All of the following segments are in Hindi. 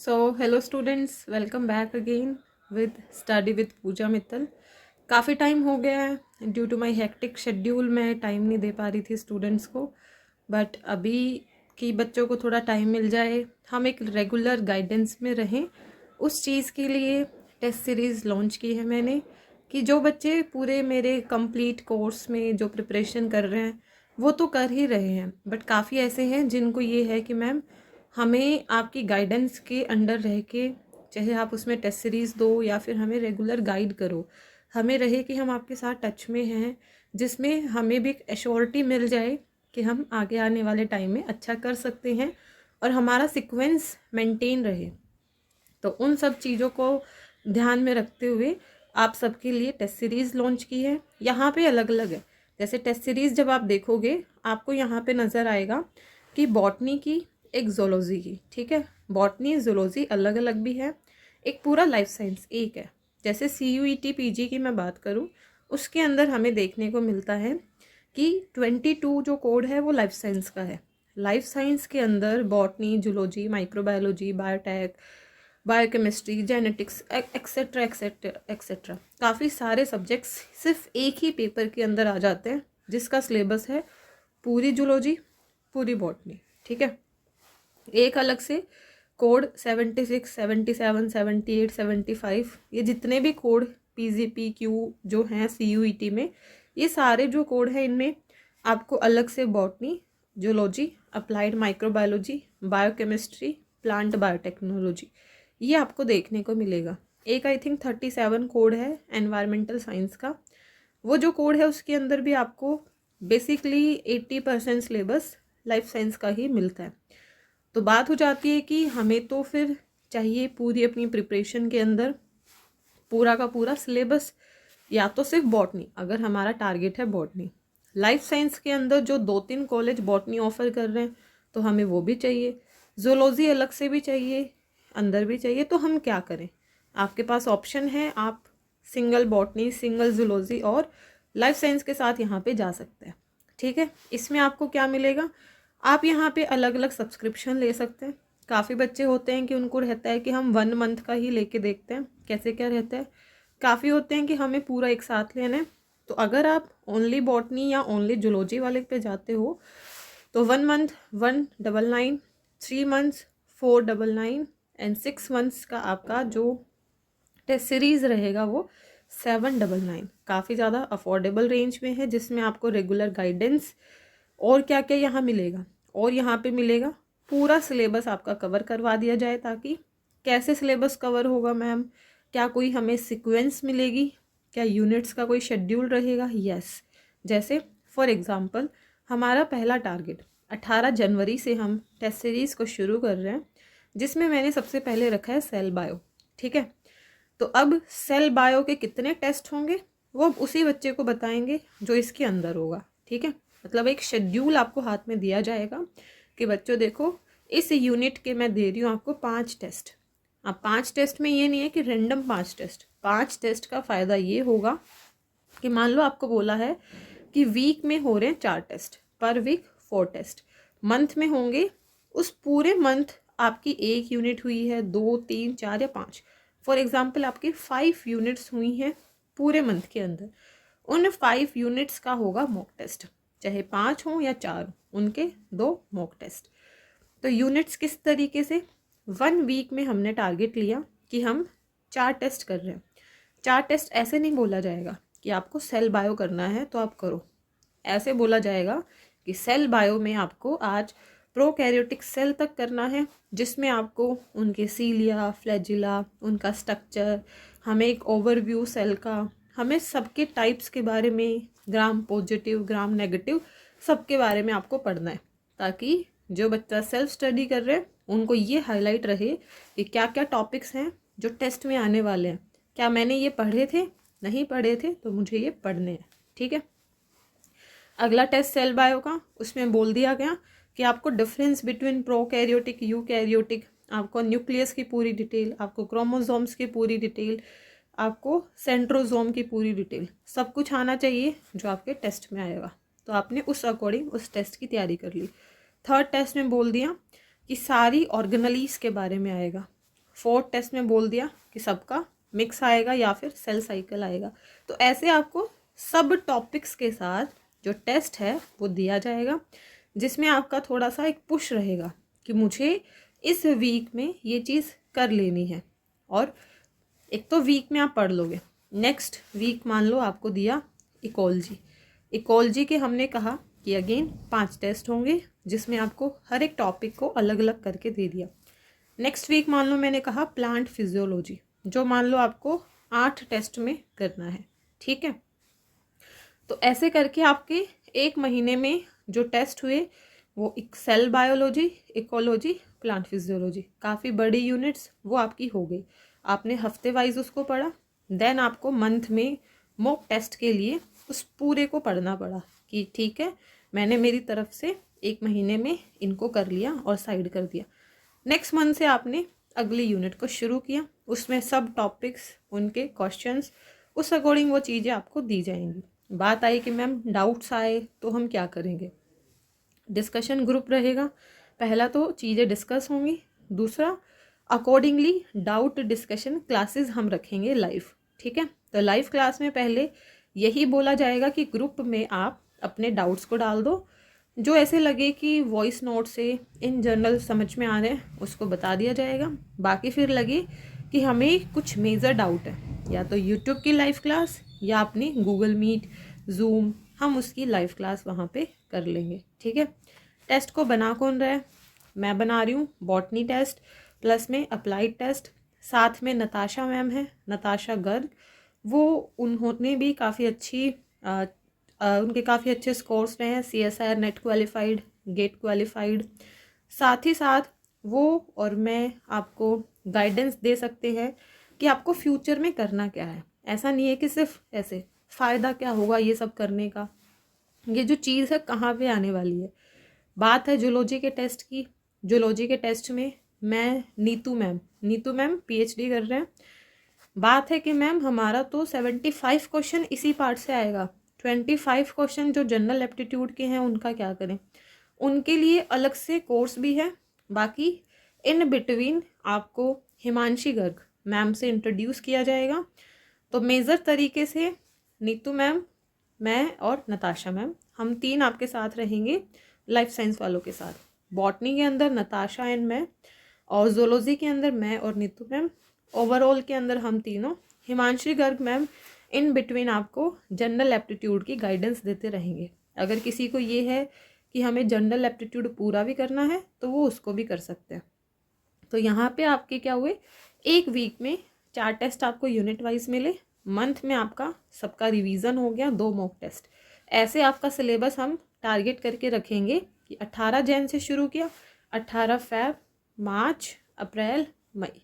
Hello students, welcome back again with study with Pooja Mittal. काफ़ी टाइम हो गया है, due to my hectic schedule मैं टाइम नहीं दे पा रही थी स्टूडेंट्स को। बट अभी कि बच्चों को थोड़ा टाइम मिल जाए, हम एक रेगुलर गाइडेंस में रहें, उस चीज़ के लिए टेस्ट सीरीज़ लॉन्च की है मैंने कि जो बच्चे पूरे मेरे कंप्लीट कोर्स में जो प्रिपरेशन कर रहे हैं वो तो कर ही रहे हैं, बट काफ़ी ऐसे हैं जिनको ये है कि मैम हमें आपकी गाइडेंस के अंडर रह के, चाहे आप उसमें टेस्ट सीरीज़ दो या फिर हमें रेगुलर गाइड करो, हमें रहे कि हम आपके साथ टच में हैं, जिसमें हमें भी एक एश्योरिटी मिल जाए कि हम आगे आने वाले टाइम में अच्छा कर सकते हैं और हमारा सीक्वेंस मेंटेन रहे। तो उन सब चीज़ों को ध्यान में रखते हुए आप सबके लिए टेस्ट सीरीज़ लॉन्च की है। यहाँ पे अलग अलग है, जैसे टेस्ट सीरीज़ जब आप देखोगे आपको यहाँ पे नज़र आएगा कि बॉटनी की, एक जोलॉजी की, ठीक है। बॉटनी जोलॉजी अलग अलग भी है, एक पूरा लाइफ साइंस एक है। जैसे CUET PG की मैं बात करूँ, उसके अंदर हमें देखने को मिलता है कि 22 जो कोड है वो लाइफ साइंस का है। लाइफ साइंस के अंदर botany, zoology, microbiology, biotech, biochemistry, genetics etcetera etcetera etcetera, काफ़ी सारे सब्जेक्ट्स सिर्फ एक ही पेपर के अंदर आ जाते हैं, जिसका सिलेबस है पूरी जूलॉजी, पूरी बॉटनी, ठीक है। एक अलग से कोड 76, 77, 78, 75, ये जितने भी कोड PGPQ जो हैं CUET में, ये सारे जो कोड हैं इनमें आपको अलग से botany, zoology, applied microbiology, biochemistry, plant biotechnology, ये आपको देखने को मिलेगा। एक आई थिंक 37 कोड है एनवायरमेंटल साइंस का। वो जो कोड है उसके अंदर भी आपको बेसिकली 80% सिलेबस लाइफ साइंस का ही मिलता है। तो बात हो जाती है कि हमें तो फिर चाहिए पूरी अपनी प्रिपरेशन के अंदर पूरा का पूरा सिलेबस, या तो सिर्फ बॉटनी, अगर हमारा टारगेट है बॉटनी। लाइफ साइंस के अंदर जो 2-3 कॉलेज बॉटनी ऑफर कर रहे हैं तो हमें वो भी चाहिए, जूलॉजी अलग से भी चाहिए, अंदर भी चाहिए। तो हम क्या करें, आपके पास ऑप्शन है, आप सिंगल बॉटनी, सिंगल जूलॉजी और लाइफ साइंस के साथ यहाँ पे जा सकते हैं, ठीक है। इसमें आपको क्या मिलेगा, आप यहाँ पे अलग अलग सब्सक्रिप्शन ले सकते हैं। काफ़ी बच्चे होते हैं कि उनको रहता है कि हम 1 मंथ का ही लेके देखते हैं कैसे क्या रहता है। काफ़ी होते हैं कि हमें पूरा एक साथ लेना है। तो अगर आप ओनली बॉटनी या ओनली जूलॉजी वाले पे जाते हो तो 1 मंथ 199, 3 मंथ्स 499 एंड 6 मंथ्स का आपका जो टेस्ट सीरीज़ रहेगा वो 799। काफ़ी ज़्यादा अफोर्डेबल रेंज में है, जिसमें आपको रेगुलर गाइडेंस और क्या क्या यहाँ मिलेगा, और यहाँ पे मिलेगा पूरा सिलेबस आपका कवर करवा दिया जाए। ताकि कैसे सिलेबस कवर होगा मैम, क्या कोई हमें सीक्वेंस मिलेगी, क्या यूनिट्स का कोई शेड्यूल रहेगा? यस। जैसे फॉर एग्जांपल हमारा पहला टारगेट 18 जनवरी से हम टेस्ट सीरीज़ को शुरू कर रहे हैं, जिसमें मैंने सबसे पहले रखा है सेल बायो, ठीक है। तो अब सेल बायो के कितने टेस्ट होंगे वो अब उसी बच्चे को बताएंगे जो इसके अंदर होगा, ठीक है। मतलब एक शेड्यूल आपको हाथ में दिया जाएगा कि बच्चों देखो, इस यूनिट के मैं दे रही हूँ आपको 5 टेस्ट। अब 5 टेस्ट में ये नहीं है कि रैंडम 5 टेस्ट, 5 टेस्ट का फ़ायदा ये होगा कि मान लो आपको बोला है कि वीक में हो रहे हैं 4 टेस्ट, पर वीक 4 टेस्ट, मंथ में होंगे, उस पूरे मंथ आपकी 1 यूनिट हुई है, 2, 3, 4 या 5, फॉर एग्जाम्पल आपकी 5 यूनिट्स हुई हैं पूरे मंथ के अंदर, उन 5 यूनिट्स का होगा मॉक टेस्ट, चाहे 5 हों या 4 हों, उनके 2 मॉक टेस्ट। तो यूनिट्स किस तरीके से, 1 वीक में हमने टारगेट लिया कि हम 4 टेस्ट कर रहे हैं। 4 टेस्ट ऐसे नहीं बोला जाएगा कि आपको सेल बायो करना है तो आप करो, ऐसे बोला जाएगा कि सेल बायो में आपको आज प्रोकैरियोटिक सेल तक करना है, जिसमें आपको उनके सीलिया, फ्लैजिला, उनका स्ट्रक्चर, हमें एक ओवरव्यू सेल का, हमें सबके टाइप्स के बारे में, ग्राम पॉजिटिव, ग्राम नेगेटिव, सबके बारे में आपको पढ़ना है। ताकि जो बच्चा सेल्फ स्टडी कर रहे हैं उनको ये हाईलाइट रहे कि क्या क्या टॉपिक्स हैं जो टेस्ट में आने वाले हैं, क्या मैंने ये पढ़े थे, नहीं पढ़े थे तो मुझे ये पढ़ने हैं, ठीक है। अगला टेस्ट सेल बायो का, उसमें बोल दिया गया कि आपको डिफरेंस बिटवीन प्रोकैरियोटिक, यूकैरियोटिक, आपको न्यूक्लियस की पूरी डिटेल, आपको क्रोमोसोम्स की पूरी डिटेल, आपको सेंट्रोसोम की पूरी डिटेल, सब कुछ आना चाहिए जो आपके टेस्ट में आएगा। तो आपने उस अकॉर्डिंग उस टेस्ट की तैयारी कर ली। थर्ड टेस्ट में बोल दिया कि सारी ऑर्गेनलीज के बारे में आएगा, 4th टेस्ट में बोल दिया कि सबका मिक्स आएगा या फिर सेल साइकिल आएगा। तो ऐसे आपको सब टॉपिक्स के साथ जो टेस्ट है वो दिया जाएगा, जिसमें आपका थोड़ा सा एक पुश रहेगा कि मुझे इस वीक में ये चीज़ कर लेनी है। और एक तो वीक में आप पढ़ लोगे, नेक्स्ट वीक मान लो आपको दिया इकोलॉजी के हमने कहा कि अगेन 5 टेस्ट होंगे, जिसमें आपको हर एक टॉपिक को अलग अलग करके दे दिया। नेक्स्ट वीक मान लो मैंने कहा प्लांट फिजियोलॉजी, जो मान लो आपको 8 टेस्ट में करना है, ठीक है। तो ऐसे करके आपके 1 महीने में जो टेस्ट हुए वो cell biology, ecology, plant physiology, काफ़ी बड़ी यूनिट्स वो आपकी हो गई। आपने हफ्ते वाइज उसको पढ़ा, देन आपको मंथ में मॉक टेस्ट के लिए उस पूरे को पढ़ना पड़ा कि ठीक है मैंने मेरी तरफ से 1 महीने में इनको कर लिया और साइड कर दिया। नेक्स्ट मंथ से आपने अगली यूनिट को शुरू किया, उसमें सब टॉपिक्स, उनके क्वेश्चंस, उस अकॉर्डिंग वो चीज़ें आपको दी जाएंगी। बात आई कि मैम डाउट्स आए तो हम क्या करेंगे, डिस्कशन ग्रुप रहेगा। पहला तो चीज़ें डिस्कस होंगी, दूसरा अकॉर्डिंगली डाउट डिस्कशन क्लासेस हम रखेंगे लाइव, ठीक है। तो लाइव क्लास में पहले यही बोला जाएगा कि ग्रुप में आप अपने डाउट्स को डाल दो, जो ऐसे लगे कि वॉइस नोट से इन जनरल समझ में आ रहे हैं उसको बता दिया जाएगा। बाकी फिर लगे कि हमें कुछ मेजर डाउट है, या तो यूट्यूब की लाइव क्लास या अपनी गूगल मीट, जूम, हम उसकी लाइव क्लास वहाँ पे कर लेंगे, ठीक है। टेस्ट को बना कौन रहा है, मैं बना रही हूँ बॉटनी टेस्ट प्लस में अप्लाइड टेस्ट, साथ में नताशा मैम है, नताशा गर्ग, वो उन्होंने भी काफ़ी अच्छी उनके काफ़ी अच्छे स्कोर्स रहे हैं, CSIR NET qualified, GATE qualified. साथ ही साथ वो और मैं आपको गाइडेंस दे सकते हैं कि आपको फ्यूचर में करना क्या है। ऐसा नहीं है कि सिर्फ ऐसे फ़ायदा क्या होगा ये सब करने का, ये जो चीज़ है कहाँ पे आने वाली है। बात है जूलॉजी के टेस्ट की, जूलॉजी के टेस्ट में मैं नीतू मैम PhD कर रहे हैं। बात है कि मैम हमारा तो 75 क्वेश्चन इसी पार्ट से आएगा, 25 क्वेश्चन जो जनरल एप्टीट्यूड के हैं उनका क्या करें, उनके लिए अलग से कोर्स भी है। बाकी इन बिटवीन आपको हिमांशी गर्ग मैम से इंट्रोड्यूस किया जाएगा। तो मेजर तरीके से नीतू मैम, मैं और नताशा मैम, हम 3 आपके साथ रहेंगे लाइफ साइंस वालों के साथ। बॉटनी के अंदर नताशा एंड मैं, और जोलॉजी के अंदर मैं और नीतू मैम, ओवरऑल के अंदर हम तीनों। Himanshi Garg ma'am in between आपको जनरल एप्टीट्यूड की गाइडेंस देते रहेंगे। अगर किसी को ये है कि हमें जनरल एप्टीट्यूड पूरा भी करना है तो वो उसको भी कर सकते हैं। तो यहाँ पे आपके क्या हुए, 1 वीक में 4 टेस्ट आपको यूनिट वाइज मिले, मंथ में आपका सबका रिवीजन हो गया, 2 मॉक टेस्ट। ऐसे आपका सिलेबस हम टारगेट करके रखेंगे कि 18 जैन से शुरू किया, 18 फैब, मार्च, अप्रैल, मई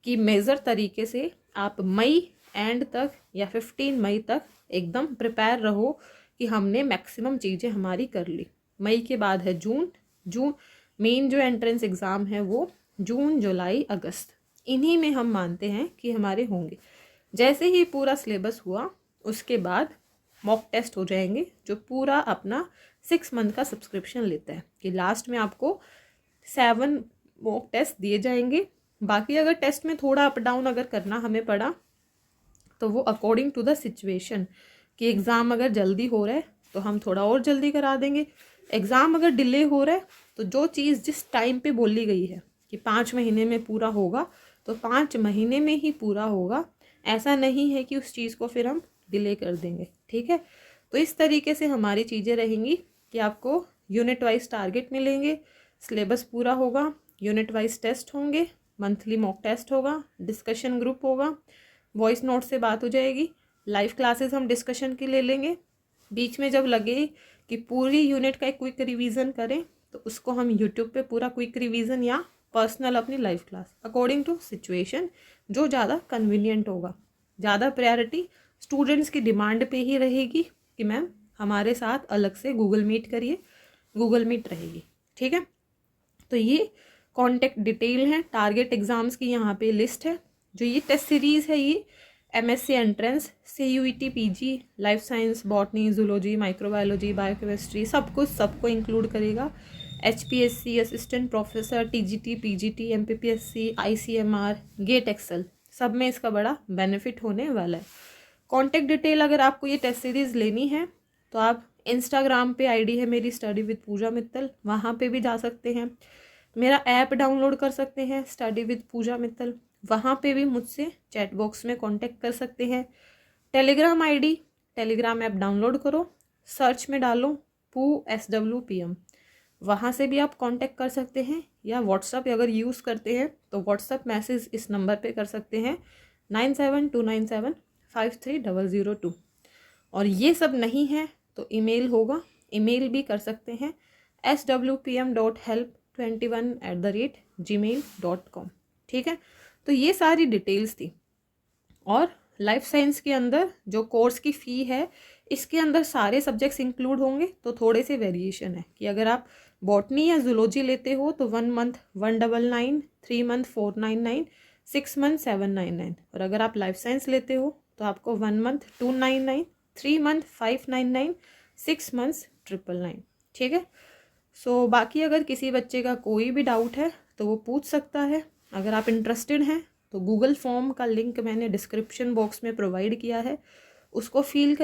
की मेजर तरीके से आप मई एंड तक या 15 मई तक एकदम प्रिपेयर रहो कि हमने मैक्सिमम चीज़ें हमारी कर ली। मई के बाद है जून मेन जो एंट्रेंस एग्ज़ाम है वो जून, जुलाई, अगस्त, इन्हीं में हम मानते हैं कि हमारे होंगे। जैसे ही पूरा सिलेबस हुआ उसके बाद मॉक टेस्ट हो जाएंगे, जो पूरा अपना 6 मंथ का सब्सक्रिप्शन लेता है कि लास्ट में आपको 7 मॉक टेस्ट दिए जाएंगे। बाकी अगर टेस्ट में थोड़ा अप डाउन अगर करना हमें पड़ा तो वो अकॉर्डिंग टू द सिचुएशन, कि एग्ज़ाम अगर जल्दी हो रहा है तो हम थोड़ा और जल्दी करा देंगे, एग्ज़ाम अगर डिले हो रहा है तो जो चीज़ जिस टाइम पे बोली गई है कि 5 महीने में पूरा होगा तो 5 महीने में ही पूरा होगा। ऐसा नहीं है कि उस चीज़ को फिर हम डिले कर देंगे, ठीक है। तो इस तरीके से हमारी चीज़ें रहेंगी कि आपको यूनिट वाइज टारगेट मिलेंगे, सिलेबस पूरा होगा, यूनिट वाइज टेस्ट होंगे, मंथली मॉक टेस्ट होगा, डिस्कशन ग्रुप होगा, वॉइस नोट से बात हो जाएगी, लाइव क्लासेस हम डिस्कशन की ले लेंगे। बीच में जब लगे कि पूरी यूनिट का एक क्विक रिवीजन करें तो उसको हम यूट्यूब पे पूरा क्विक रिवीजन या पर्सनल अपनी live class according to situation, जो ज़्यादा कन्वीनियंट होगा। ज़्यादा प्रायोरिटी स्टूडेंट्स की डिमांड पे ही रहेगी कि मैम हमारे साथ अलग से गूगल मीट करिए, गूगल मीट रहेगी, ठीक है। तो ये कॉन्टैक्ट डिटेल है, टारगेट एग्ज़ाम्स की यहाँ पे लिस्ट है। जो ये टेस्ट सीरीज़ है ये MSc entrance, CUET PG, life science, botany, zoology, microbiology, biochemistry, सब कुछ सबको इंक्लूड करेगा। HPSC assistant professor, TGT, PGT, MPPSC, ICMR, GATE XL, सब में इसका बड़ा बेनिफिट होने वाला है। कॉन्टेक्ट डिटेल अगर आपको ये टेस्ट सीरीज़ लेनी है तो आप इंस्टाग्राम पे आईडी है मेरी स्टडी विद पूजा मित्तल, वहाँ पे भी जा सकते हैं। मेरा ऐप डाउनलोड कर सकते हैं स्टडी विद पूजा मित्तल, वहाँ पे भी मुझसे चैट बॉक्स में कांटेक्ट कर सकते हैं। Telegram ID, Telegram app download करो, सर्च में डालो PooSWPM, वहाँ से भी आप कांटेक्ट कर सकते हैं। या व्हाट्सअप अगर यूज़ करते हैं तो व्हाट्सअप मैसेज इस नंबर पे कर सकते हैं 9729753002। और ये सब नहीं है तो ईमेल होगा, ईमेल भी कर सकते हैं swpm.help21@gmail.com। ठीक है, तो ये सारी डिटेल्स थी। और लाइफ साइंस के अंदर जो कोर्स की फ़ी है, इसके अंदर सारे सब्जेक्ट्स इंक्लूड होंगे, तो थोड़े से वेरिएशन है कि अगर आप बॉटनी या जूलॉजी लेते हो तो 1 मंथ 199, 3 मंथ 499, 6 मंथ 799, और अगर आप लाइफ साइंस लेते हो तो आपको 1 मंथ 299, 3 मंथ 599, 6 मंथ्स 999। ठीक है, सो बाकी अगर किसी बच्चे का कोई भी डाउट है तो वो पूछ सकता है। अगर आप इंटरेस्टेड हैं तो गूगल फॉर्म का लिंक मैंने डिस्क्रिप्शन बॉक्स में प्रोवाइड किया है, उसको फिल